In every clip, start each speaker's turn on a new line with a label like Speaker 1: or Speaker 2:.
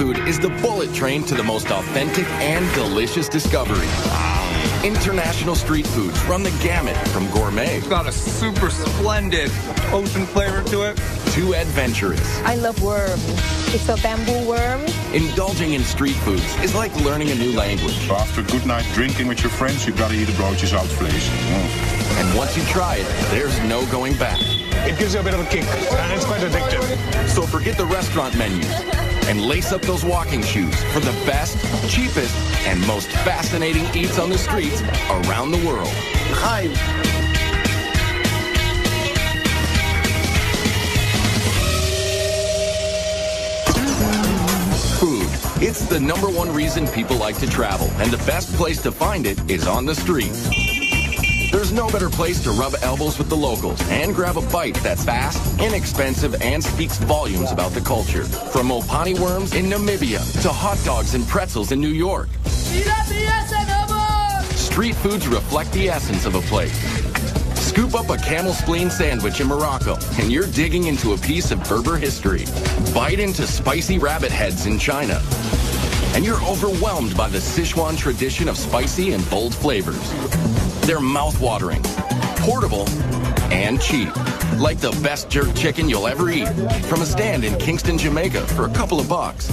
Speaker 1: food is the bullet train to the most authentic and delicious discovery. International street foods run the gamut from gourmet.
Speaker 2: It's got a super splendid ocean flavor to it.
Speaker 1: To adventurous.
Speaker 3: I love worms. It's a bamboo worm.
Speaker 1: Indulging in street foods is like learning a new language.
Speaker 4: So after a good night drinking with your friends, you gotta eat a broodje zoutvlees.
Speaker 1: And once you try it, there's no going back.
Speaker 5: It gives you a bit of a kick, and it's quite addictive.
Speaker 1: So forget the restaurant menus and lace up those walking shoes for the best, cheapest, and most fascinating eats on the streets around the world.
Speaker 5: Hi.
Speaker 1: Food. It's the #1 reason people like to travel, and the best place to find it is on the street. There's no better place to rub elbows with the locals and grab a bite that's fast, inexpensive, and speaks volumes about the culture. From Mopani worms in Namibia to hot dogs and pretzels in New York. Street foods reflect the essence of a place. Scoop up a camel spleen sandwich in Morocco, and you're digging into a piece of Berber history. Bite into spicy rabbit heads in China, and you're overwhelmed by the Sichuan tradition of spicy and bold flavors. They're mouth-watering, portable, and cheap. Like the best jerk chicken you'll ever eat from a stand in Kingston, Jamaica for a couple of bucks.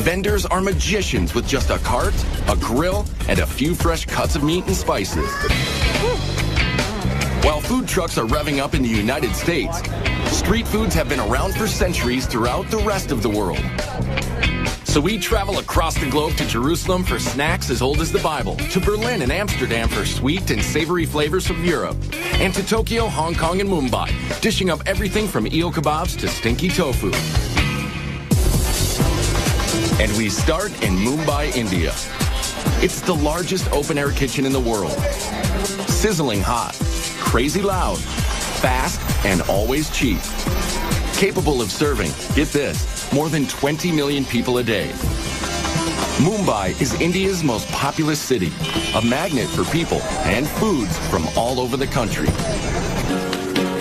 Speaker 1: Vendors are magicians with just a cart, a grill, and a few fresh cuts of meat and spices. While food trucks are revving up in the United States, street foods have been around for centuries throughout the rest of the world. So we travel across the globe to Jerusalem for snacks as old as the Bible, to Berlin and Amsterdam for sweet and savory flavors from Europe, and to Tokyo, Hong Kong, and Mumbai, dishing up everything from eel kebabs to stinky tofu. And we start in Mumbai, India. It's the largest open-air kitchen in the world. Sizzling hot, crazy loud, fast, and always cheap. Capable of serving, get this, more than 20 million people a day. Mumbai is India's most populous city, a magnet for people and foods from all over the country.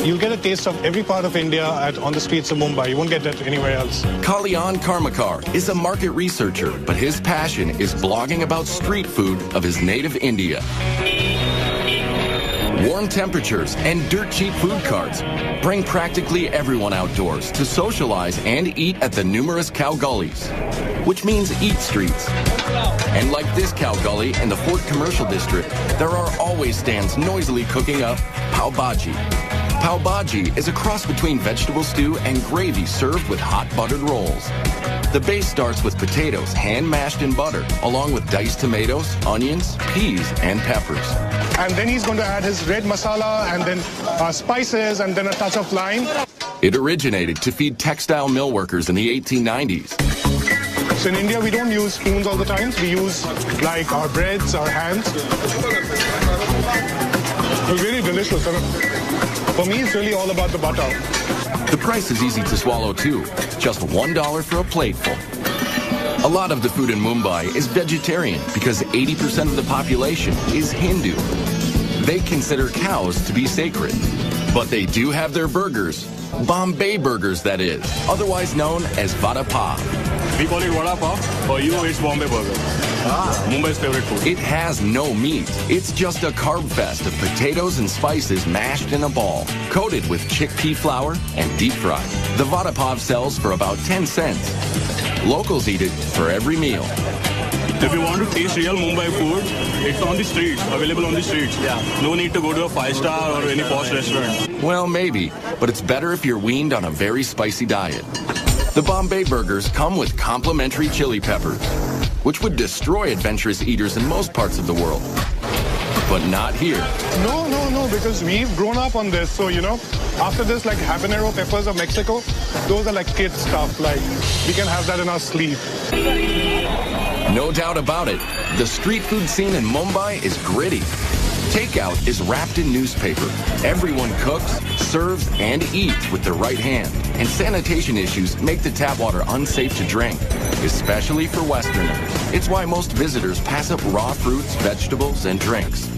Speaker 5: You'll get a taste of every part of India on the streets of Mumbai. You won't get that anywhere else.
Speaker 1: Kalyan Karmakar is a market researcher, but his passion is blogging about street food of his native India. Warm temperatures and dirt-cheap food carts bring practically everyone outdoors to socialize and eat at the numerous cow gullies, which means eat streets. And like this cow gully in the Fort Commercial District, there are always stands noisily cooking up pav bhaji. Pav bhaji is a cross between vegetable stew and gravy served with hot buttered rolls. The base starts with potatoes hand-mashed in butter, along with diced tomatoes, onions, peas, and peppers.
Speaker 5: And then he's going to add his red masala and then spices and then a touch of lime.
Speaker 1: It originated to feed textile mill workers in the 1890s.
Speaker 5: So in India, we don't use spoons all the time. We use like our breads, our hands. It's really delicious. For me, it's really all about the butter.
Speaker 1: The price is easy to swallow too, just $1 for a plateful. A lot of the food in Mumbai is vegetarian because 80% of the population is Hindu. They consider cows to be sacred. But they do have their burgers, Bombay burgers that is, otherwise known as vada pav.
Speaker 6: We call it vada pav. For you, it's Bombay burger. Mumbai's favorite food.
Speaker 1: It has no meat. It's just a carb fest of potatoes and spices mashed in a ball, coated with chickpea flour and deep fried. The vada pav sells for about 10 cents. Locals eat it for every meal.
Speaker 6: If you want to taste real Mumbai food, it's on the streets, available on the streets. Yeah. No need to go to a 5-star or any posh restaurant.
Speaker 1: Well, maybe, but it's better if you're weaned on a very spicy diet. The Bombay burgers come with complimentary chili peppers, which would destroy adventurous eaters in most parts of the world. But not here.
Speaker 5: No, because we've grown up on this. So, after this, like habanero peppers of Mexico, those are like kid stuff. Like, we can have that in our sleeve.
Speaker 1: No doubt about it, the street food scene in Mumbai is gritty. Takeout is wrapped in newspaper. Everyone cooks, serves, and eats with their right hand. And sanitation issues make the tap water unsafe to drink, especially for Westerners. It's why most visitors pass up raw fruits, vegetables, and drinks.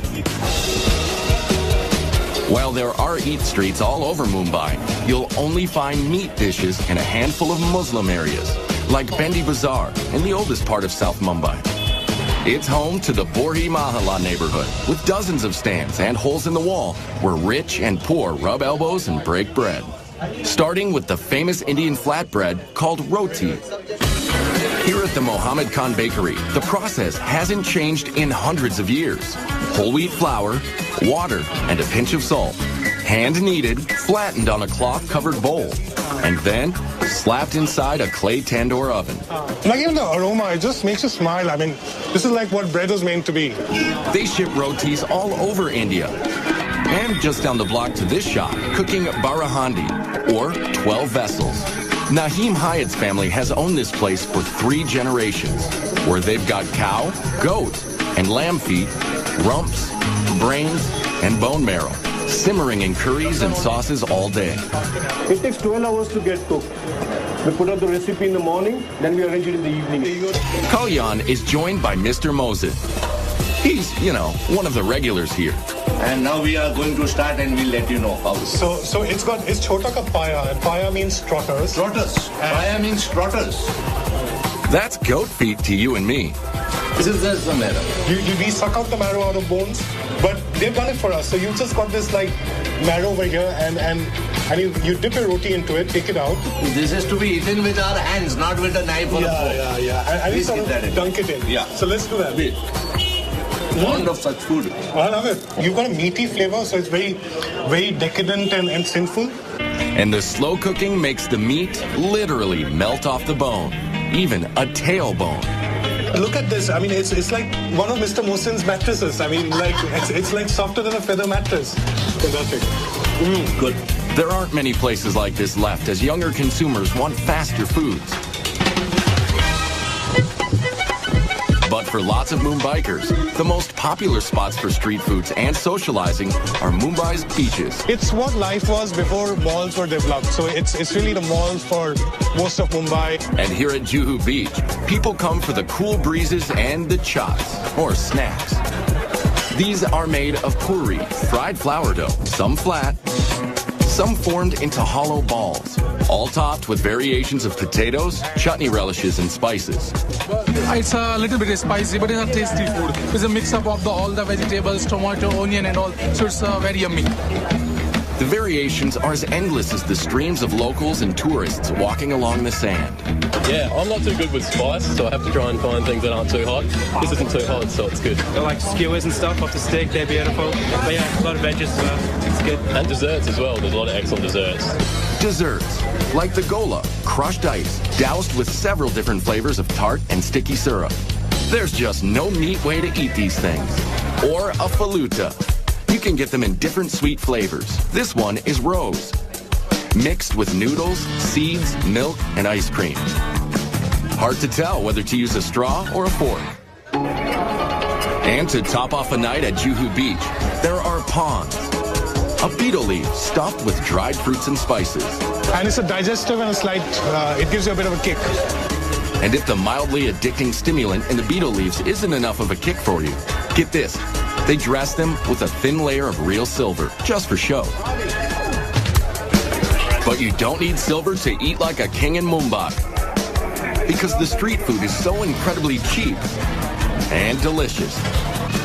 Speaker 1: While there are eat streets all over Mumbai, you'll only find meat dishes in a handful of Muslim areas, like Bendi Bazaar in the oldest part of South Mumbai. It's home to the Borhi Mahalla neighborhood, with dozens of stands and holes in the wall where rich and poor rub elbows and break bread. Starting with the famous Indian flatbread called roti. Here at the Mohammed Khan Bakery, the process hasn't changed in hundreds of years. Whole wheat flour, water, and a pinch of salt. Hand kneaded, flattened on a cloth-covered bowl, and then slapped inside a clay tandoor oven.
Speaker 5: Like even the aroma, it just makes you smile. I mean, this is like what bread was meant to be.
Speaker 1: They ship rotis all over India. And just down the block to this shop, cooking barahandi, or 12 vessels. Naheem Hyatt's family has owned this place for 3 generations, where they've got cow, goat, and lamb feet, rumps, brains, and bone marrow, simmering in curries and sauces all day.
Speaker 7: It takes 12 hours to get cooked. We put out the recipe in the morning, then we arrange it in the evening.
Speaker 1: Kalyan is joined by Mr. Moses. He's, one of the regulars here.
Speaker 8: And now we are going to start and we'll let you know how.
Speaker 5: So it's chota ka paya, and paya means trotters.
Speaker 8: Trotters. Paya means trotters.
Speaker 1: That's goat feet to you and me.
Speaker 8: This is just the marrow.
Speaker 5: We suck out the marrow out of bones, but they've done it for us. So you've just got this like marrow over here, and you dip your roti into it, take it out.
Speaker 8: This is to be eaten with our hands, not with a knife or a fork.
Speaker 5: Yeah. And you sort of dunk it in.
Speaker 8: Yeah.
Speaker 5: So let's do that.
Speaker 8: Fond of such food.
Speaker 5: I love it. You've got a meaty flavor, so it's very, very decadent and sinful.
Speaker 1: And the slow cooking makes the meat literally melt off the bone, even a tailbone.
Speaker 5: Look at this. I mean, it's like one of Mr. Mohsin's mattresses. I mean, like it's like softer than a feather mattress. Fantastic.
Speaker 1: Good. There aren't many places like this left as younger consumers want faster foods. But for lots of Mumbaikers, the most popular spots for street foods and socializing are Mumbai's beaches.
Speaker 5: It's what life was before malls were developed. So it's really the malls for most of Mumbai.
Speaker 1: And here at Juhu Beach, people come for the cool breezes and the chots, or snacks. These are made of puri, fried flour dough, some flat, some formed into hollow balls, all topped with variations of potatoes, chutney relishes, and spices.
Speaker 9: It's a little bit spicy, but it's a tasty food. It's a mix-up of all the vegetables, tomato, onion, and all, so it's very yummy.
Speaker 1: The variations are as endless as the streams of locals and tourists walking along the sand.
Speaker 10: Yeah, I'm not too good with spice, so I have to try and find things that aren't too hot. This isn't too hot, so it's good.
Speaker 11: I like skewers and stuff off the stick, they're beautiful. But yeah, a lot of veggies as well. It's good.
Speaker 10: And desserts as well, there's a lot of excellent desserts.
Speaker 1: Desserts, like the gola, crushed ice, doused with several different flavors of tart and sticky syrup. There's just no neat way to eat these things. Or a faluta. You can get them in different sweet flavors. This one is rose, mixed with noodles, seeds, milk, and ice cream. Hard to tell whether to use a straw or a fork. And to top off a night at Juhu Beach, there are prawns, a beetle leaf stuffed with dried fruits and spices.
Speaker 5: And it's a digestive and a slight, it gives you a bit of a kick.
Speaker 1: And if the mildly addicting stimulant in the beetle leaves isn't enough of a kick for you, get this. They dress them with a thin layer of real silver, just for show. But you don't need silver to eat like a king in Mumbai. Because the street food is so incredibly cheap and delicious.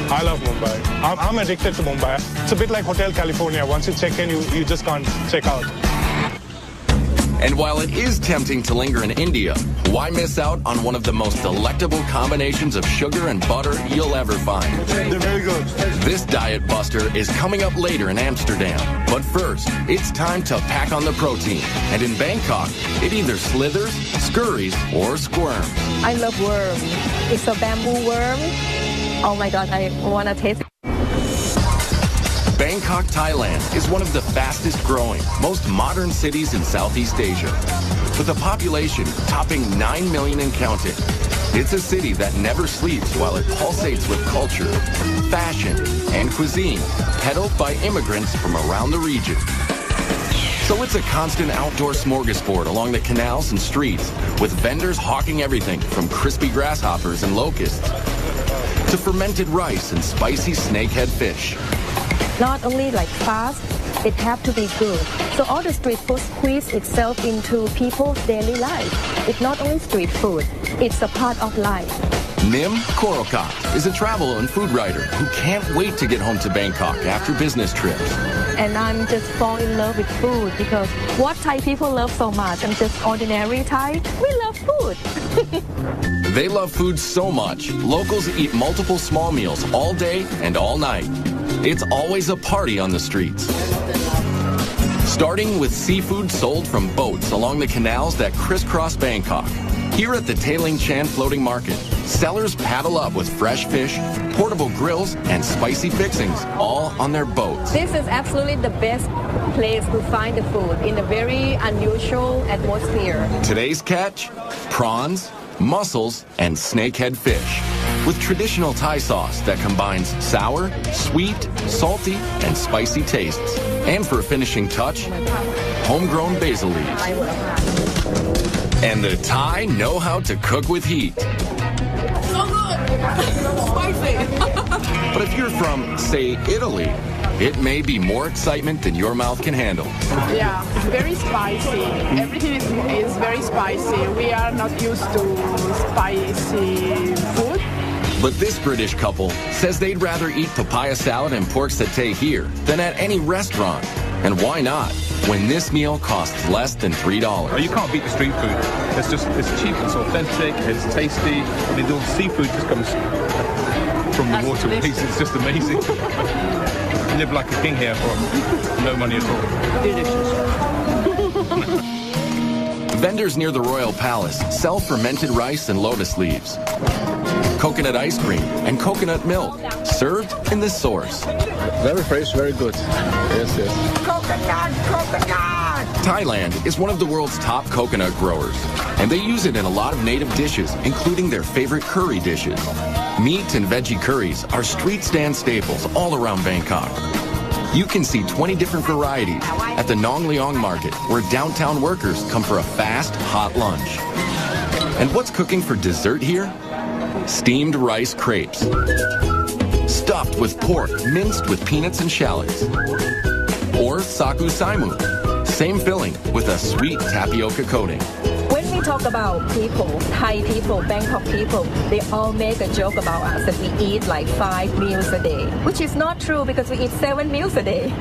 Speaker 5: I love Mumbai. I'm addicted to Mumbai. It's a bit like Hotel California. Once you check in, you just can't check out.
Speaker 1: And while it is tempting to linger in India, why miss out on one of the most delectable combinations of sugar and butter you'll ever find?
Speaker 5: They're very good.
Speaker 1: This diet buster is coming up later in Amsterdam. But first, it's time to pack on the protein. And in Bangkok, it either slithers, scurries, or squirms.
Speaker 3: I love worm. It's a bamboo worm. Oh my God, I want to taste it.
Speaker 1: Bangkok, Thailand is one of the fastest growing, most modern cities in Southeast Asia. With a population topping 9 million and counting. It's a city that never sleeps while it pulsates with culture, fashion, and cuisine, peddled by immigrants from around the region. So it's a constant outdoor smorgasbord along the canals and streets, with vendors hawking everything from crispy grasshoppers and locusts to fermented rice and spicy snakehead fish.
Speaker 3: not only like fast, it have to be good. So all the street food squeeze itself into people's daily life. It's not only street food, it's a part of life.
Speaker 1: Nim Korokot is a travel and food writer who can't wait to get home to Bangkok after business trips.
Speaker 3: And I'm just fall in love with food because what Thai people love so much, I'm just ordinary Thai, we love food.
Speaker 1: They love food so much, locals eat multiple small meals all day and all night. It's always a party on the streets. Starting with seafood sold from boats along the canals that crisscross Bangkok. Here at the Tailing Chan Floating Market, sellers paddle up with fresh fish, portable grills, and spicy fixings, all on their boats.
Speaker 3: This is absolutely the best place to find the food in a very unusual atmosphere.
Speaker 1: Today's catch? Prawns, mussels, and snakehead fish, with traditional Thai sauce that combines sour, sweet, salty, and spicy tastes. And for a finishing touch, homegrown basil leaves. And the Thai know how to cook with heat.
Speaker 12: So good! Spicy!
Speaker 1: But if you're from, say, Italy, it may be more excitement than your mouth can handle.
Speaker 12: Yeah, it's very spicy. Everything is very spicy. We are not used to spicy food.
Speaker 1: But this British couple says they'd rather eat papaya salad and pork satay here than at any restaurant. And why not, when this meal costs less than $3?
Speaker 13: Oh, you can't beat the street food. It's cheap, it's authentic, it's tasty. I mean, the seafood just comes from the waterways. It's just amazing. You live like a king here for no money at all.
Speaker 1: Vendors near the Royal Palace sell fermented rice and lotus leaves, coconut ice cream, and coconut milk, served in this sauce.
Speaker 13: Very fresh, very good. Yes, yes.
Speaker 12: Coconut, coconut!
Speaker 1: Thailand is one of the world's top coconut growers, and they use it in a lot of native dishes, including their favorite curry dishes. Meat and veggie curries are street stand staples all around Bangkok. You can see 20 different varieties at the Nong Leong Market, where downtown workers come for a fast, hot lunch. And what's cooking for dessert here? Steamed rice crepes, stuffed with pork minced with peanuts and shallots. Or sagu saimu, same filling with a sweet tapioca coating.
Speaker 3: When we talk about people, Thai people, Bangkok people, they all make a joke about us that we eat like 5 meals a day, which is not true because we eat 7 meals a day.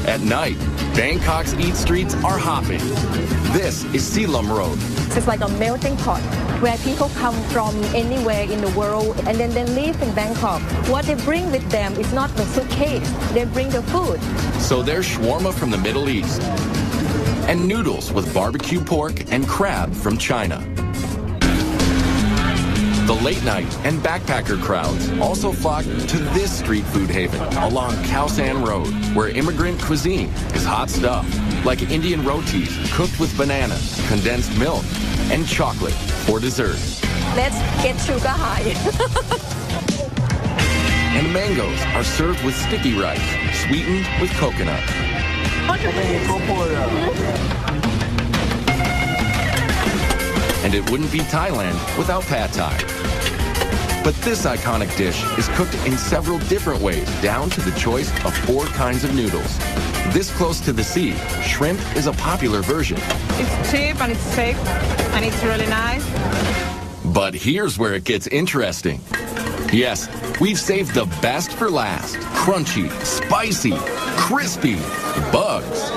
Speaker 1: At night, Bangkok's eat streets are hopping. This is Silom Road.
Speaker 3: It's like a melting pot where people come from anywhere in the world and then they live in Bangkok. What they bring with them is not the suitcase, they bring the food.
Speaker 1: So there's shawarma from the Middle East and noodles with barbecue pork and crab from China. The late night and backpacker crowds also flock to this street food haven along Khao San Road, where immigrant cuisine is hot stuff, like Indian rotis cooked with bananas, condensed milk, and chocolate for dessert.
Speaker 3: Let's get sugar high.
Speaker 1: And mangoes are served with sticky rice, sweetened with coconut. And it wouldn't be Thailand without pad thai. But this iconic dish is cooked in several different ways, down to the choice of 4 kinds of noodles. This close to the sea, shrimp is a popular version.
Speaker 12: It's cheap and it's safe and it's really nice.
Speaker 1: But here's where it gets interesting. Yes, we've saved the best for last. Crunchy, spicy, crispy, bugs.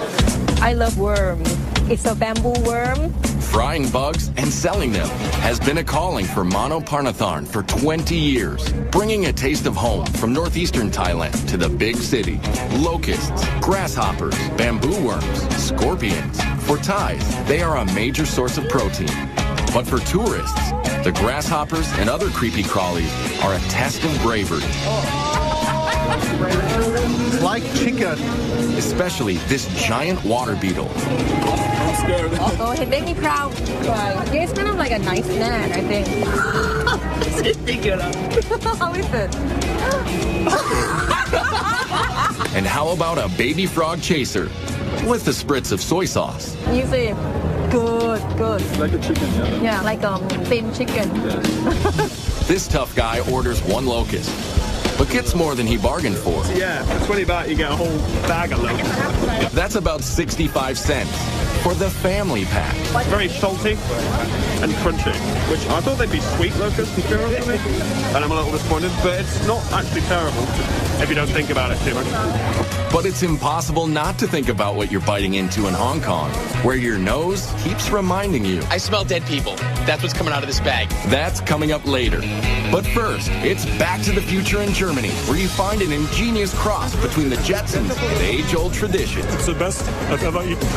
Speaker 3: I love worm. It's a bamboo worm.
Speaker 1: Frying bugs and selling them has been a calling for Mano Parnatharn for 20 years, bringing a taste of home from northeastern Thailand to the big city. Locusts, grasshoppers, bamboo worms, scorpions. For Thais, they are a major source of protein. But for tourists, the grasshoppers and other creepy crawlies are a test of bravery.
Speaker 7: Like chicken.
Speaker 1: Especially this giant water beetle.
Speaker 3: I'm scared. Oh, it made me proud. Right. Yeah, it's kind of like a nice man, I think. How is it?
Speaker 1: And how about a baby frog chaser with a spritz of soy sauce?
Speaker 3: You see, good.
Speaker 13: Like a chicken, yeah.
Speaker 3: Yeah, like thin chicken.
Speaker 1: This tough guy orders 1 locust. but gets more than he bargained for.
Speaker 14: Yeah, for 20 baht you get a whole bag of them.
Speaker 1: That's about 65 cents for the family pack.
Speaker 14: Very salty and crunchy, which I thought they'd be sweet locusts and churros for me, and I'm a little disappointed, but it's not actually terrible if you don't think about it too much.
Speaker 1: But it's impossible not to think about what you're biting into in Hong Kong, where your nose keeps reminding you.
Speaker 15: I smell dead people. That's what's coming out of this bag.
Speaker 1: That's coming up later. But first, it's Back to the Future in Germany, where you find an ingenious cross between the Jetsons and age-old tradition.
Speaker 6: It's the best I've ever eaten.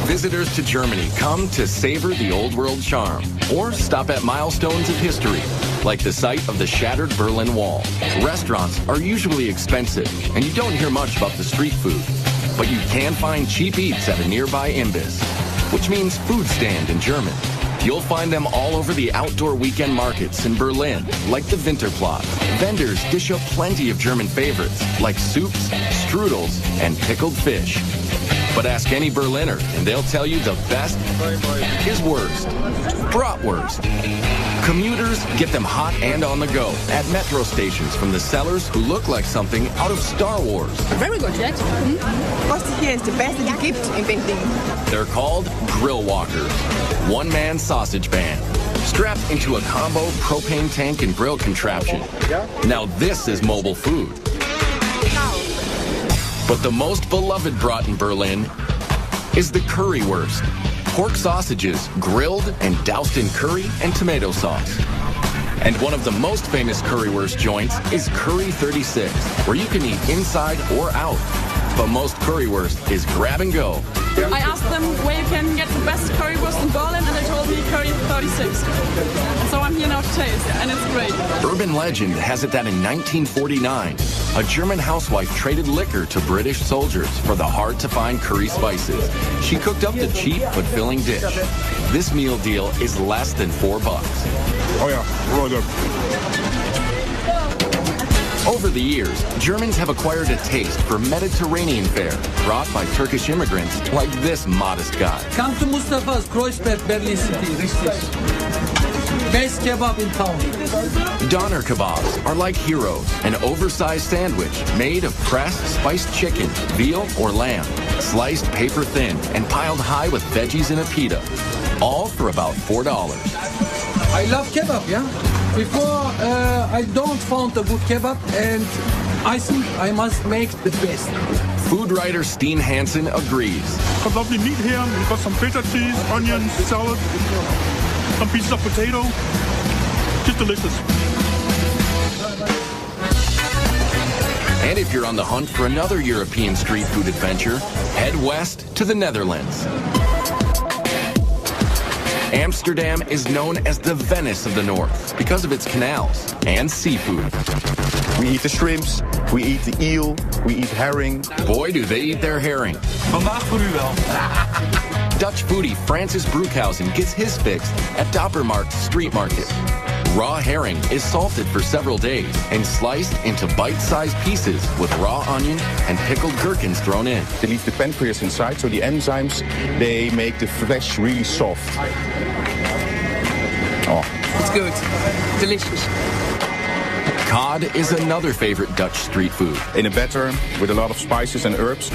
Speaker 1: Visitors to Germany come to savor the old world charm or stop at milestones of history, like the site of the shattered Berlin Wall. Restaurants are usually expensive, and you don't hear much about the street food. But you can find cheap eats at a nearby Imbiss, which means food stand in German. You'll find them all over the outdoor weekend markets in Berlin, like the Winterplatz. Vendors dish up plenty of German favorites, like soups, strudels, and pickled fish. But ask any Berliner, and they'll tell you the best is worst. Bratwurst. Commuters get them hot and on the go at metro stations from the sellers who look like something out of Star Wars.
Speaker 16: Very good, yes. What here is the best gift in Beijing.
Speaker 1: They're called grill walkers, one-man sausage band, strapped into a combo propane tank and grill contraption. Now this is mobile food. But the most beloved brat in Berlin is the currywurst. Pork sausages grilled and doused in curry and tomato sauce. And one of the most famous currywurst joints is Curry 36, where you can eat inside or out. But most currywurst is grab and go.
Speaker 17: I asked them where you can get the best currywurst in Berlin, and they told me Curry 36. So I'm here now to taste, and it's great.
Speaker 1: Urban legend has it that in 1949, a German housewife traded liquor to British soldiers for the hard-to-find curry spices. She cooked up the cheap but filling dish. This meal deal is less than $4.
Speaker 4: Oh yeah, really good.
Speaker 1: Over the years, Germans have acquired a taste for Mediterranean fare brought by Turkish immigrants like this modest guy.
Speaker 18: Come to Mustafa's Kreuzberg, Berlin City. Best kebab in town.
Speaker 1: Doner kebabs are like heroes, an oversized sandwich made of pressed spiced chicken, veal, or lamb, sliced paper thin and piled high with veggies in a pita, all for about $4.
Speaker 18: I love kebab, yeah? Before, I don't found a good kebab, and I think I must make the best.
Speaker 1: Food writer Steen Hansen agrees.
Speaker 6: Got lovely meat here. We've got some feta cheese, onions, salad, some pieces of potato. Just delicious.
Speaker 1: And if you're on the hunt for another European street food adventure, head west to the Netherlands. Amsterdam is known as the Venice of the North because of its canals and seafood.
Speaker 19: We eat the shrimps, we eat the eel, we eat herring.
Speaker 1: Boy, do they eat their herring.
Speaker 15: Vandaag voor u wel.
Speaker 1: Dutch foodie Francis Broekhuysen gets his fix at Dappermarkt Street Market. Raw herring is salted for several days and sliced into bite-sized pieces with raw onion and pickled gherkins thrown in.
Speaker 19: They leave the pancreas inside, so the enzymes, they make the flesh really soft.
Speaker 18: Oh. It's good. Delicious.
Speaker 1: Cod is another favorite Dutch street food.
Speaker 19: In a batter with a lot of spices and herbs.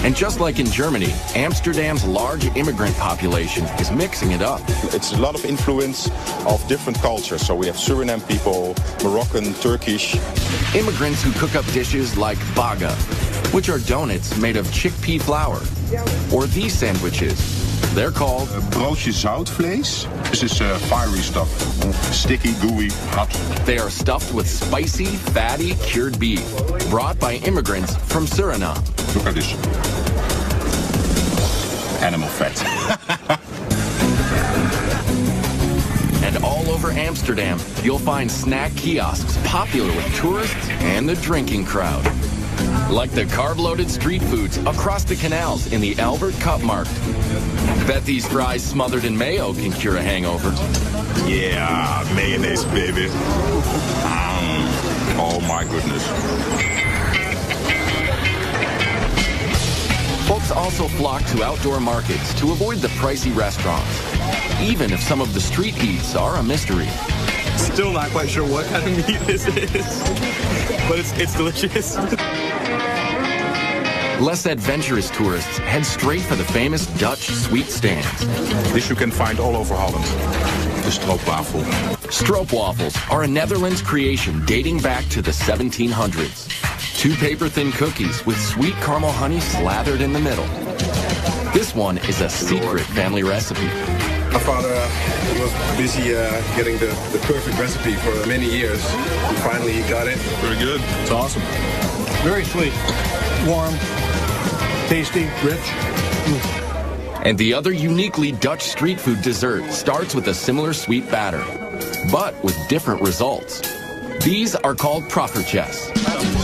Speaker 1: And just like in Germany, Amsterdam's large immigrant population is mixing it up.
Speaker 19: It's a lot of influence of different cultures. So we have Suriname people, Moroccan, Turkish.
Speaker 1: Immigrants who cook up dishes like baga, which are donuts made of chickpea flour. Or these sandwiches. They're called
Speaker 4: broodje zoutvlees. This is fiery stuff. Sticky, gooey, hot.
Speaker 1: They are stuffed with spicy, fatty, cured beef, brought by immigrants from Suriname.
Speaker 4: Look at this. Animal fat.
Speaker 1: And all over Amsterdam, you'll find snack kiosks popular with tourists and the drinking crowd. Like the carb-loaded street foods across the canals in the Albert Cupmarkt. Bet these fries smothered in mayo can cure a hangover.
Speaker 4: Yeah, mayonnaise, baby. Oh my goodness.
Speaker 1: Folks also flock to outdoor markets to avoid the pricey restaurants, even if some of the street eats are a mystery.
Speaker 6: Still not quite sure what kind of meat this is, but it's delicious.
Speaker 1: Less adventurous tourists head straight for the famous Dutch sweet stands.
Speaker 4: This you can find all over Holland. The stroopwafel.
Speaker 1: Stroopwafels are a Netherlands creation dating back to the 1700s. 2 paper-thin cookies with sweet caramel honey slathered in the middle. This one is a secret family recipe.
Speaker 20: My father was busy getting the perfect recipe for many years. And finally he got it.
Speaker 4: Very good. It's awesome.
Speaker 7: Very sweet, warm, tasty, rich.
Speaker 1: And the other uniquely Dutch street food dessert starts with a similar sweet batter, but with different results. These are called proffertjes,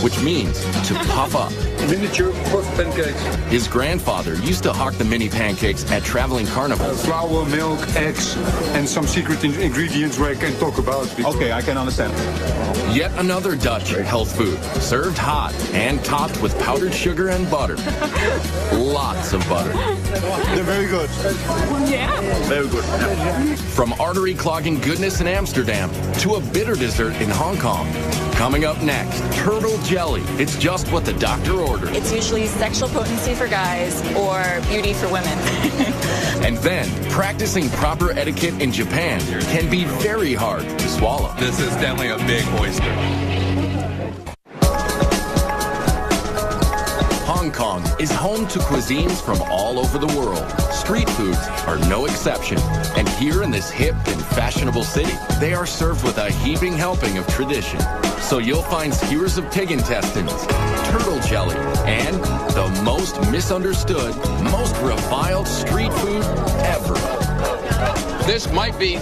Speaker 1: which means to puff up.
Speaker 7: Miniature puff pancakes.
Speaker 1: His grandfather used to hawk the mini pancakes at traveling carnivals.
Speaker 7: Flour, milk, eggs, and some secret ingredients where I can talk about.
Speaker 13: Okay, I can understand.
Speaker 1: Yet another Dutch health food, served hot and topped with powdered sugar and butter. Lots of butter.
Speaker 7: They're very good.
Speaker 17: Yeah.
Speaker 6: Very good. Yeah.
Speaker 1: From artery-clogging goodness in Amsterdam to a bitter dessert in Hong Kong. Coming up next, turtle jelly. It's just what the doctor ordered.
Speaker 21: It's usually sexual potency for guys or beauty for women.
Speaker 1: And then, practicing proper etiquette in Japan can be very hard to swallow.
Speaker 2: This is definitely a big oyster.
Speaker 1: Hong Kong is home to cuisines from all over the world. Street foods are no exception. And here in this hip and fashionable city, they are served with a heaping helping of tradition. So you'll find skewers of pig intestines, turtle jelly, and the most misunderstood, most reviled street food ever.
Speaker 15: This might be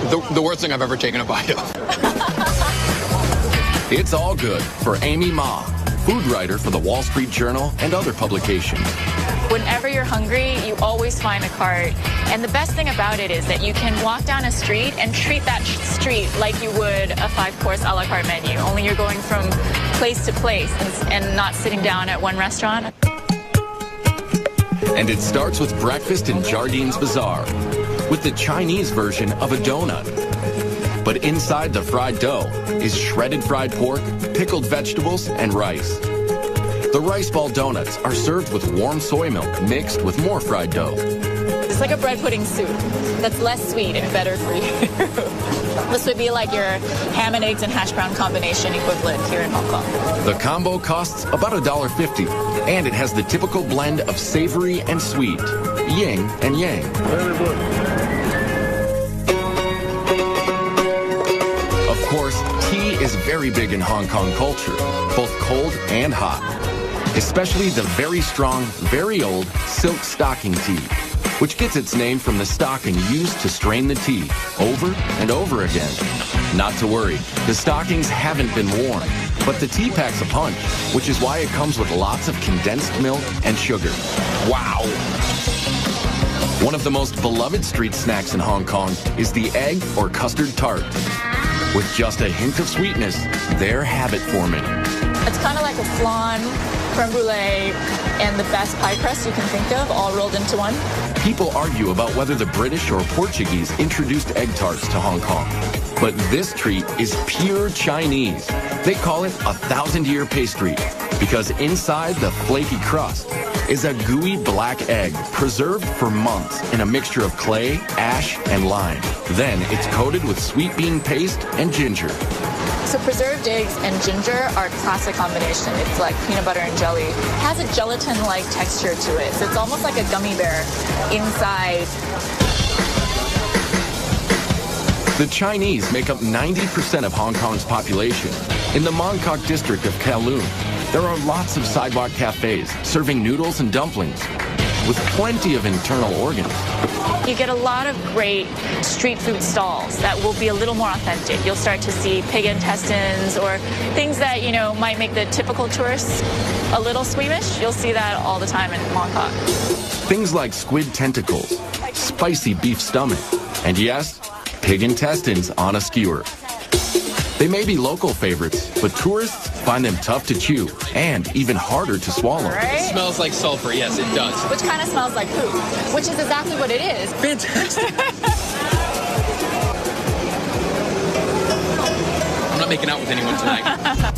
Speaker 15: the worst thing I've ever taken a bite of.
Speaker 1: It's all good for Amy Ma, food writer for the Wall Street Journal and other publications.
Speaker 21: Whenever you're hungry, you always find a cart. And the best thing about it is that you can walk down a street and treat that street like you would a 5-course a la carte menu, only you're going from place to place and not sitting down at one restaurant.
Speaker 1: And it starts with breakfast in Jardines Bazaar, with the Chinese version of a donut. But inside the fried dough is shredded fried pork, pickled vegetables, and rice. The rice ball donuts are served with warm soy milk mixed with more fried dough.
Speaker 21: It's like a bread pudding soup that's less sweet and better for you. This would be like your ham and eggs and hash brown combination equivalent here in Hong Kong.
Speaker 1: The combo costs about $1.50, and it has the typical blend of savory and sweet, yin and yang.
Speaker 7: Very good.
Speaker 1: Of course, tea is very big in Hong Kong culture, both cold and hot. Especially the very strong, very old silk stocking tea, which gets its name from the stocking used to strain the tea over and over again. Not to worry, the stockings haven't been worn, but the tea packs a punch, which is why it comes with lots of condensed milk and sugar. Wow! One of the most beloved street snacks in Hong Kong is the egg or custard tart. With just a hint of sweetness, they're habit forming.
Speaker 21: It's kind of like a flan, creme brulee, and the best pie crust you can think of, all rolled into one.
Speaker 1: People argue about whether the British or Portuguese introduced egg tarts to Hong Kong. But this treat is pure Chinese. They call it a 1,000-year pastry because inside the flaky crust is a gooey black egg preserved for months in a mixture of clay, ash, and lime. Then it's coated with sweet bean paste and ginger.
Speaker 21: So preserved eggs and ginger are a classic combination. It's like peanut butter and jelly. It has a gelatin-like texture to it. So it's almost like a gummy bear inside.
Speaker 1: The Chinese make up 90% of Hong Kong's population. In the Mong Kok district of Kowloon, there are lots of sidewalk cafes serving noodles and dumplings with plenty of internal organs.
Speaker 21: You get a lot of great street food stalls that will be a little more authentic. You'll start to see pig intestines or things that, you know, might make the typical tourists a little squeamish. You'll see that all the time in Mong Kok.
Speaker 1: Things like squid tentacles, spicy beef stomach, and yes, pig intestines on a skewer. They may be local favorites, but tourists find them tough to chew and even harder to swallow.
Speaker 21: Right?
Speaker 15: It smells like sulfur, yes, it does.
Speaker 21: Which kind of smells like poop, which is exactly what it is.
Speaker 15: Fantastic. not making out with anyone tonight.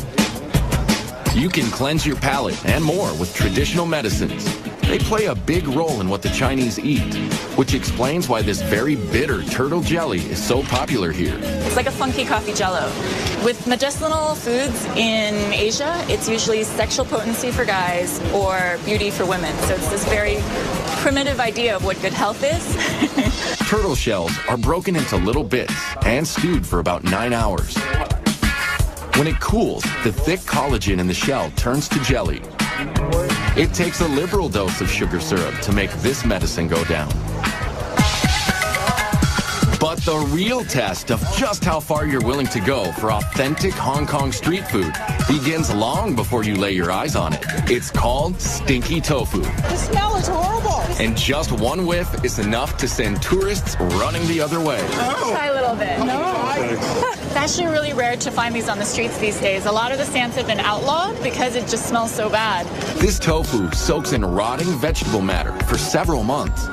Speaker 1: You can cleanse your palate and more with traditional medicines. They play a big role in what the Chinese eat, which explains why this very bitter turtle jelly is so popular here.
Speaker 21: It's like a funky coffee jello. With medicinal foods in Asia, it's usually sexual potency for guys or beauty for women. So it's this very primitive idea of what good health is.
Speaker 1: Turtle shells are broken into little bits and stewed for about 9 hours. When it cools, the thick collagen in the shell turns to jelly. It takes a liberal dose of sugar syrup to make this medicine go down. But the real test of just how far you're willing to go for authentic Hong Kong street food begins long before you lay your eyes on it. It's called stinky tofu.
Speaker 16: The smell is horrible.
Speaker 1: And just one whiff is enough to send tourists running the other way.
Speaker 21: Try a little bit. It's actually really rare to find these on the streets these days. A lot of the stands have been outlawed because it just smells so bad.
Speaker 1: This tofu soaks in rotting vegetable matter for several months.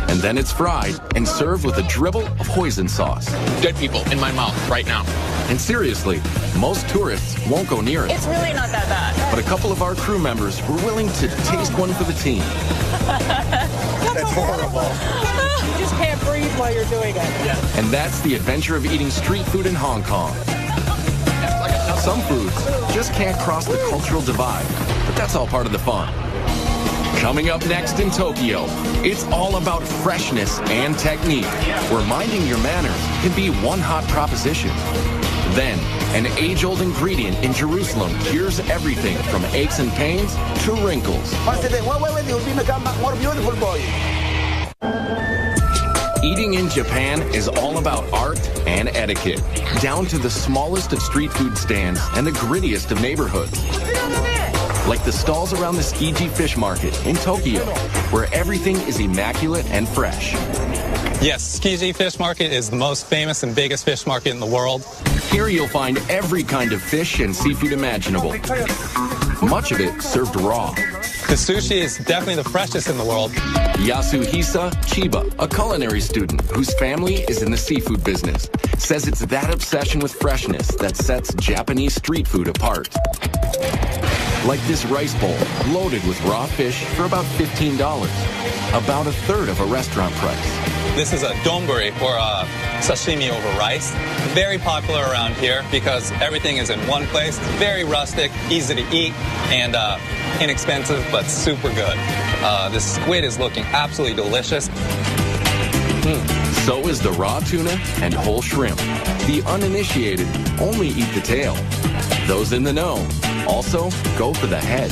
Speaker 1: And then it's fried and served with a dribble of hoisin sauce.
Speaker 15: Dead people in my mouth right now.
Speaker 1: And seriously, most tourists won't go near it.
Speaker 21: It's really not that bad.
Speaker 1: But a couple of our crew members were willing to taste one for the team.
Speaker 16: That's horrible. You just can't breathe while you're doing it.
Speaker 1: Yeah. And that's the adventure of eating street food in Hong Kong. Some foods just can't cross the cultural divide, but that's all part of the fun. Coming up next in Tokyo, it's all about freshness and technique, where minding your manners can be one hot proposition. Then, an age-old ingredient in Jerusalem cures everything from aches and pains to wrinkles.
Speaker 8: More beautiful boy.
Speaker 1: Eating in Japan is all about art and etiquette, down to the smallest of street food stands and the grittiest of neighborhoods. Like the stalls around the Tsukiji Fish Market in Tokyo, where everything is immaculate and fresh.
Speaker 22: Yes, Tsukiji Fish Market is the most famous and biggest fish market in the world.
Speaker 1: Here you'll find every kind of fish and seafood imaginable. Much of it served raw.
Speaker 22: The sushi is definitely the freshest in the world.
Speaker 1: Yasuhisa Chiba, a culinary student whose family is in the seafood business, says it's that obsession with freshness that sets Japanese street food apart. Like this rice bowl, loaded with raw fish for about $15, about a third of a restaurant price.
Speaker 22: This is a donburi, or a sashimi over rice. Very popular around here because everything is in one place. It's very rustic, easy to eat, and inexpensive, but super good. This squid is looking absolutely delicious.
Speaker 1: So is the raw tuna and whole shrimp. The uninitiated only eat the tail. Those in the know also go for the head.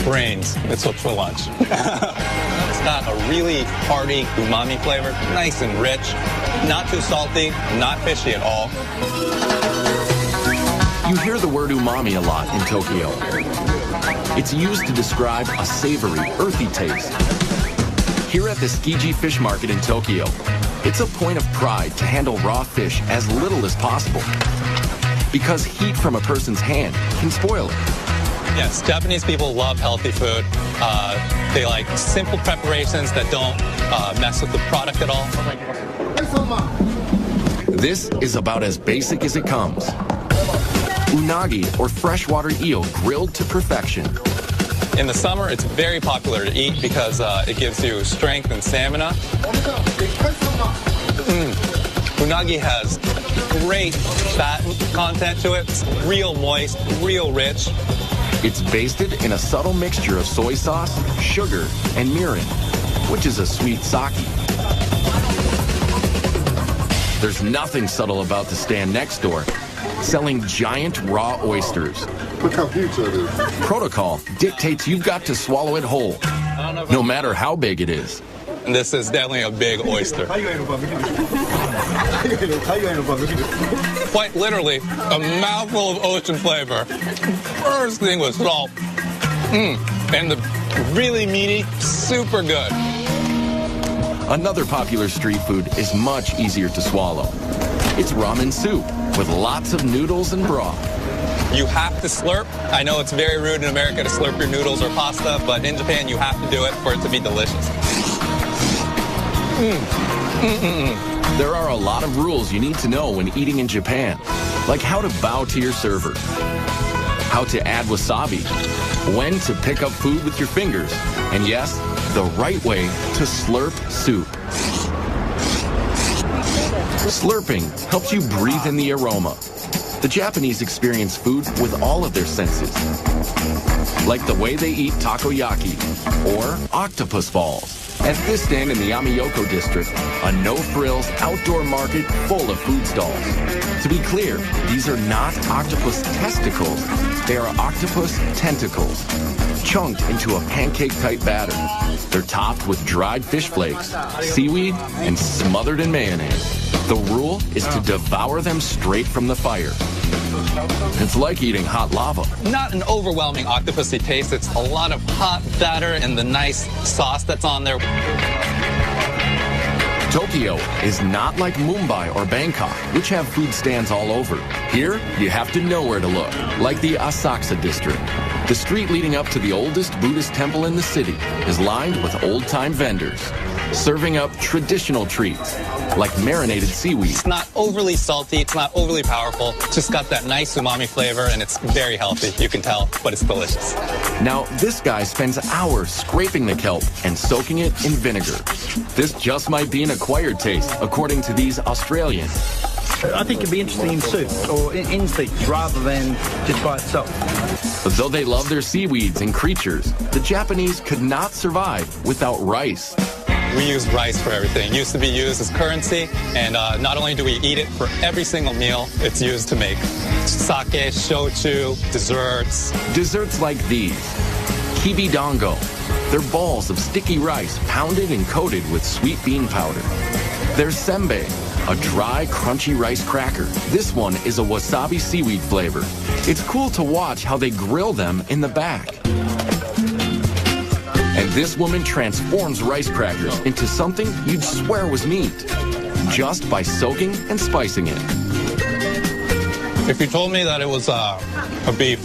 Speaker 22: Brains. It's what's for lunch. It's got a really hearty umami flavor, nice and rich, not too salty, not fishy at all.
Speaker 1: You hear the word umami a lot in Tokyo. It's used to describe a savory, earthy taste. Here at the Tsukiji Fish Market in Tokyo, it's a point of pride to handle raw fish as little as possible, because heat from a person's hand can spoil it.
Speaker 22: Yes, Japanese people love healthy food. They like simple preparations that don't mess with the product at all.
Speaker 1: This is about as basic as it comes. Unagi, or freshwater eel, grilled to perfection.
Speaker 22: In the summer, it's very popular to eat because it gives you strength and stamina. Unagi has great fat content to it. It's real moist, real rich.
Speaker 1: It's basted in a subtle mixture of soy sauce, sugar, and mirin, which is a sweet sake. There's nothing subtle about the stand next door, selling giant raw oysters.
Speaker 4: Look how huge that is.
Speaker 1: Protocol dictates you've got to swallow it whole, no matter how big it is.
Speaker 22: This is definitely a big oyster. Quite literally, a mouthful of ocean flavor. First thing was salt. And the really meaty, super good.
Speaker 1: Another popular street food is much easier to swallow. It's ramen soup with lots of noodles and broth.
Speaker 22: You have to slurp. I know it's very rude in America to slurp your noodles or pasta, but in Japan you have to do it for it to be delicious.
Speaker 1: There are a lot of rules you need to know when eating in Japan. like how to bow to your server, how to add wasabi, when to pick up food with your fingers, and yes, the right way to slurp soup. Slurping helps you breathe in the aroma. The Japanese experience food with all of their senses, like the way they eat takoyaki or octopus balls. At this stand in the Amiyoko district, a no-frills outdoor market full of food stalls. To be clear, these are not octopus testicles, they are octopus tentacles, chunked into a pancake-type batter. They're topped with dried fish flakes, seaweed, and smothered in mayonnaise. The rule is to devour them straight from the fire. It's like eating hot lava.
Speaker 22: Not an overwhelming octopusy taste. It's a lot of hot batter and the nice sauce that's on there.
Speaker 1: Tokyo is not like Mumbai or Bangkok, which have food stands all over. Here, you have to know where to look, like the Asakusa district. The street leading up to the oldest Buddhist temple in the city is lined with old-time vendors, serving up traditional treats, like marinated seaweed.
Speaker 22: It's not overly salty, it's not overly powerful, it's just got that nice umami flavor, and it's very healthy, you can tell, but it's delicious.
Speaker 1: Now, this guy spends hours scraping the kelp and soaking it in vinegar. This just might be an acquired taste, according to these Australians.
Speaker 9: I think it'd be interesting in soup or in steaks rather than just by itself.
Speaker 1: Though they love their seaweeds and creatures, the Japanese could not survive without rice.
Speaker 22: We use rice for everything. It used to be used as currency, and not only do we eat it for every single meal, it's used to make sake, shochu, desserts.
Speaker 1: Desserts like these, kibidongo. They're balls of sticky rice pounded and coated with sweet bean powder. There's senbei, a dry, crunchy rice cracker. This one is a wasabi seaweed flavor. It's cool to watch how they grill them in the back. And this woman transforms rice crackers into something you'd swear was meat, just by soaking and spicing it.
Speaker 22: If you told me that it was a beef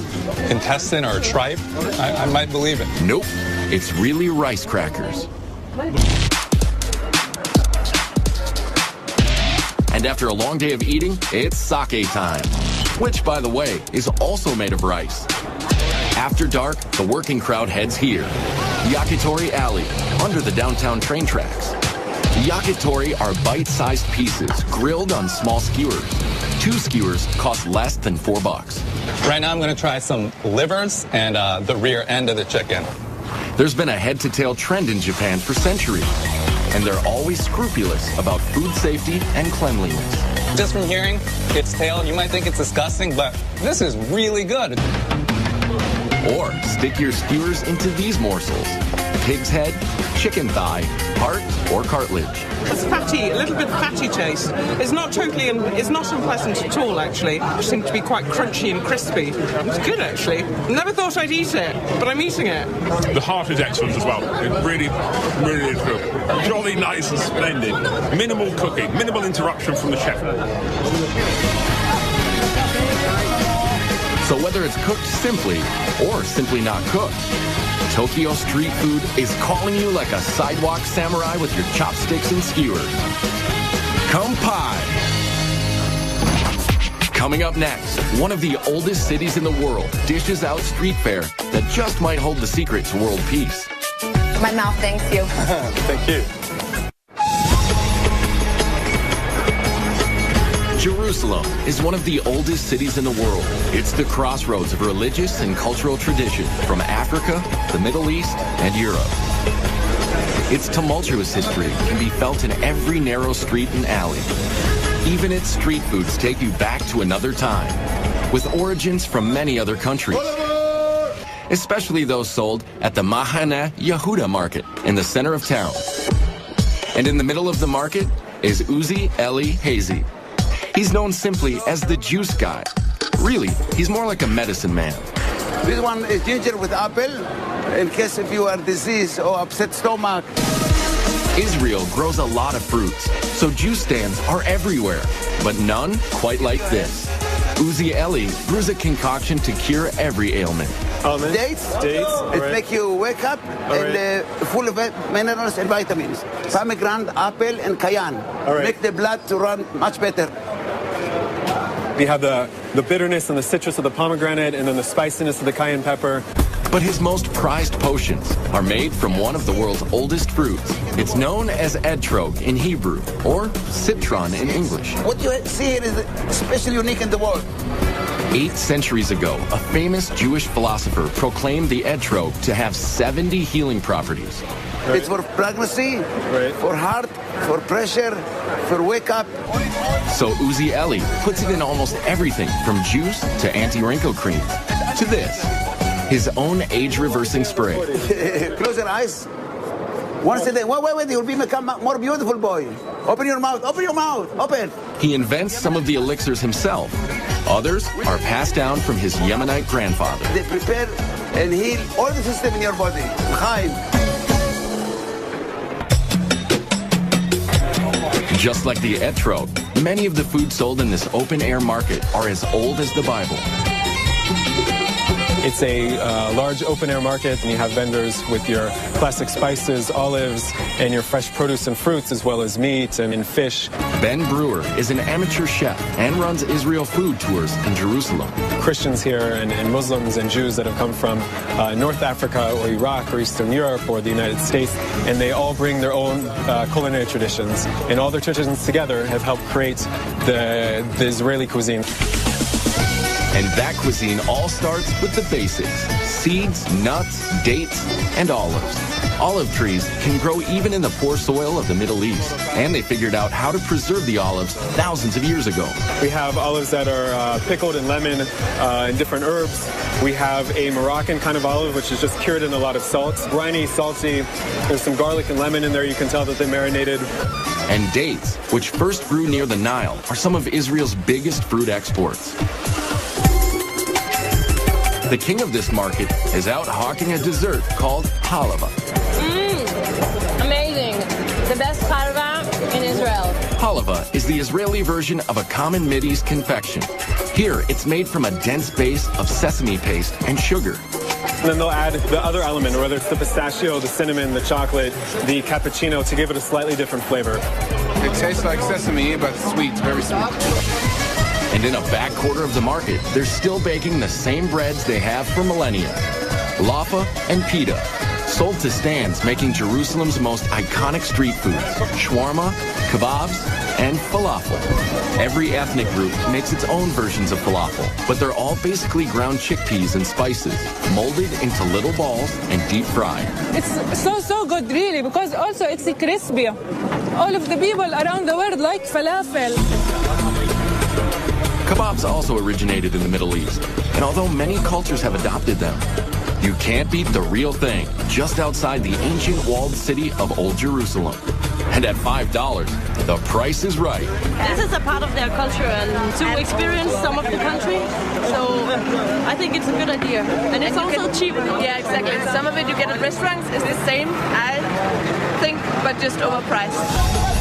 Speaker 22: intestine or a tripe, I might believe it.
Speaker 1: Nope, it's really rice crackers. And after a long day of eating, it's sake time, which, by the way, is also made of rice. After dark, the working crowd heads here, Yakitori Alley, under the downtown train tracks. Yakitori are bite-sized pieces grilled on small skewers. 2 skewers cost less than $4.
Speaker 22: Right now I'm going to try some livers and the rear end of the chicken.
Speaker 1: There's been a head-to-tail trend in Japan for centuries, and they're always scrupulous about food safety and cleanliness.
Speaker 22: Just from hearing its tail, you might think it's disgusting, but this is really good.
Speaker 1: Or stick your skewers into these morsels: pig's head, chicken thigh, heart, or cartilage.
Speaker 11: It's fatty, a little bit fatty taste. It's not unpleasant at all, actually. It seems to be quite crunchy and crispy. It's good, actually. Never thought I'd eat it, but I'm eating it.
Speaker 6: The heart is excellent as well. It really, really is good. Jolly nice and splendid. Minimal cooking, minimal interruption from the chef.
Speaker 1: So whether it's cooked simply or simply not cooked, Tokyo street food is calling you like a sidewalk samurai with your chopsticks and skewers. Kampai! Coming up next, one of the oldest cities in the world dishes out street fare that just might hold the secret to world peace.
Speaker 23: My mouth thanks you.
Speaker 6: Thank you.
Speaker 1: Jerusalem is one of the oldest cities in the world. It's the crossroads of religious and cultural tradition from Africa, the Middle East, and Europe. Its tumultuous history can be felt in every narrow street and alley. Even its street foods take you back to another time, with origins from many other countries, especially those sold at the Mahane Yehuda market in the center of town. And in the middle of the market is Uzi Eli Hazy. He's known simply as the juice guy. Really, he's more like a medicine man.
Speaker 8: This one is ginger with apple, in case if you are diseased or upset stomach.
Speaker 1: Israel grows a lot of fruits, so juice stands are everywhere, but none quite like this. Uzi Eli brews a concoction to cure every ailment.
Speaker 8: Dates? It makes you wake up and full of minerals and vitamins. Pomegranate, apple, and cayenne. Make the blood to run much better.
Speaker 5: We have the bitterness and the citrus of the pomegranate, and then the spiciness of the cayenne pepper.
Speaker 1: But his most prized potions are made from one of the world's oldest fruits. It's known as etrog in Hebrew, or citron in English.
Speaker 8: What you see here is especially unique in the world.
Speaker 1: 8 centuries ago, a famous Jewish philosopher proclaimed the etrog to have 70 healing properties.
Speaker 8: It's for pregnancy, for heart, for pressure, for wake up.
Speaker 1: So Uzi Eli puts it in almost everything from juice to anti-wrinkle cream to this, his own age-reversing spray.
Speaker 8: Close your eyes. Once a day. Wait, you'll become more beautiful, boy. Open your mouth, open.
Speaker 1: He invents some of the elixirs himself. Others are passed down from his Yemenite grandfather.
Speaker 8: They prepare and heal all the system in your body.
Speaker 1: Just like the etrog, many of the foods sold in this open-air market are as old as the Bible.
Speaker 5: It's a large open-air market, and you have vendors with your classic spices, olives, and your fresh produce and fruits, as well as meat and fish.
Speaker 1: Ben Brewer is an amateur chef and runs Israel food tours in Jerusalem.
Speaker 5: Christians here and Muslims and Jews that have come from North Africa or Iraq or Eastern Europe or the United States, and they all bring their own culinary traditions. And all their traditions together have helped create the Israeli cuisine.
Speaker 1: And that cuisine all starts with the basics: seeds, nuts, dates, and olives. Olive trees can grow even in the poor soil of the Middle East, and they figured out how to preserve the olives thousands of years ago.
Speaker 5: We have olives that are pickled in lemon and different herbs. We have a Moroccan kind of olive, which is just cured in a lot of salt. Briny, salty. There's some garlic and lemon in there. You can tell that they marinated.
Speaker 1: And dates, which first grew near the Nile, are some of Israel's biggest fruit exports. The king of this market is out hawking a dessert called halava.
Speaker 10: Amazing. The best halava in Israel.
Speaker 1: Halava is the Israeli version of a common Mideast confection. Here, it's made from a dense base of sesame paste and sugar.
Speaker 5: And then they'll add the other element, whether it's the pistachio, the cinnamon, the chocolate, the cappuccino, to give it a slightly different flavor.
Speaker 12: It tastes like sesame, but sweet, very sweet.
Speaker 1: And in a back quarter of the market, they're still baking the same breads they have for millennia. Laffa and pita, sold to stands making Jerusalem's most iconic street foods: shawarma, kebabs, and falafel. Every ethnic group makes its own versions of falafel, but they're all basically ground chickpeas and spices, molded into little balls and deep fried.
Speaker 24: It's so good, really, because also it's crispy. All of the people around the world like falafel.
Speaker 1: Kebabs also originated in the Middle East, and although many cultures have adopted them, you can't beat the real thing just outside the ancient walled city of Old Jerusalem. And at $5, the price is right.
Speaker 25: This is a part of their culture, and to experience some of the country, so I think it's a good idea. And it's also cheap.
Speaker 16: Yeah, exactly. Some of it you get at restaurants is the same, I think, but just overpriced.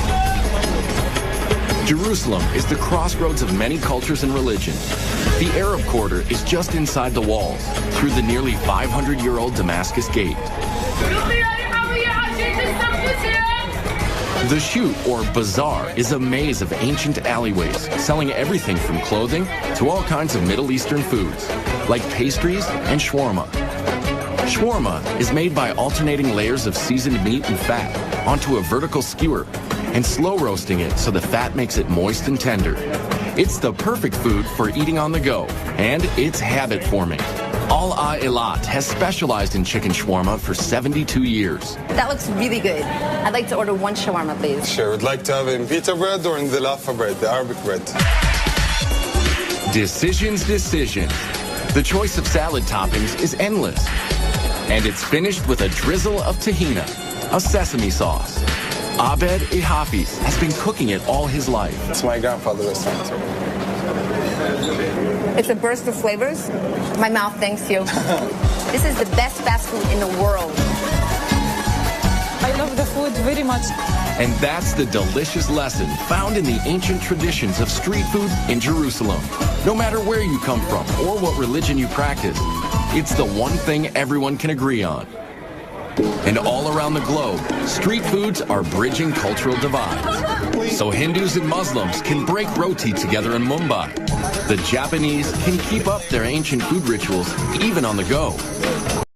Speaker 1: Jerusalem is the crossroads of many cultures and religions. The Arab Quarter is just inside the walls, through the nearly 500-year-old Damascus Gate. The Shoot, or Bazaar, is a maze of ancient alleyways, selling everything from clothing to all kinds of Middle Eastern foods, like pastries and shawarma. Shawarma is made by alternating layers of seasoned meat and fat onto a vertical skewer and slow roasting it so the fat makes it moist and tender. It's the perfect food for eating on the go, and it's habit forming. Al-A Eilat has specialized in chicken shawarma for 72 years.
Speaker 23: That looks really good. I'd like to order one shawarma, please.
Speaker 26: Sure. Would like to have it in pita bread or in the laffa bread, the Arabic bread.
Speaker 1: Decisions. The choice of salad toppings is endless. And it's finished with a drizzle of tahina, a sesame sauce. Abed Hafiz has been cooking it all his life.
Speaker 26: It's my grandfather's restaurant.
Speaker 23: It's a burst of flavors. My mouth thanks you. This is the best fast food in the world.
Speaker 24: I love the food very much.
Speaker 1: And that's the delicious lesson found in the ancient traditions of street food in Jerusalem. No matter where you come from or what religion you practice, it's the one thing everyone can agree on. And all around the globe, street foods are bridging cultural divides. So Hindus and Muslims can break roti together in Mumbai. The Japanese can keep up their ancient food rituals even on the go.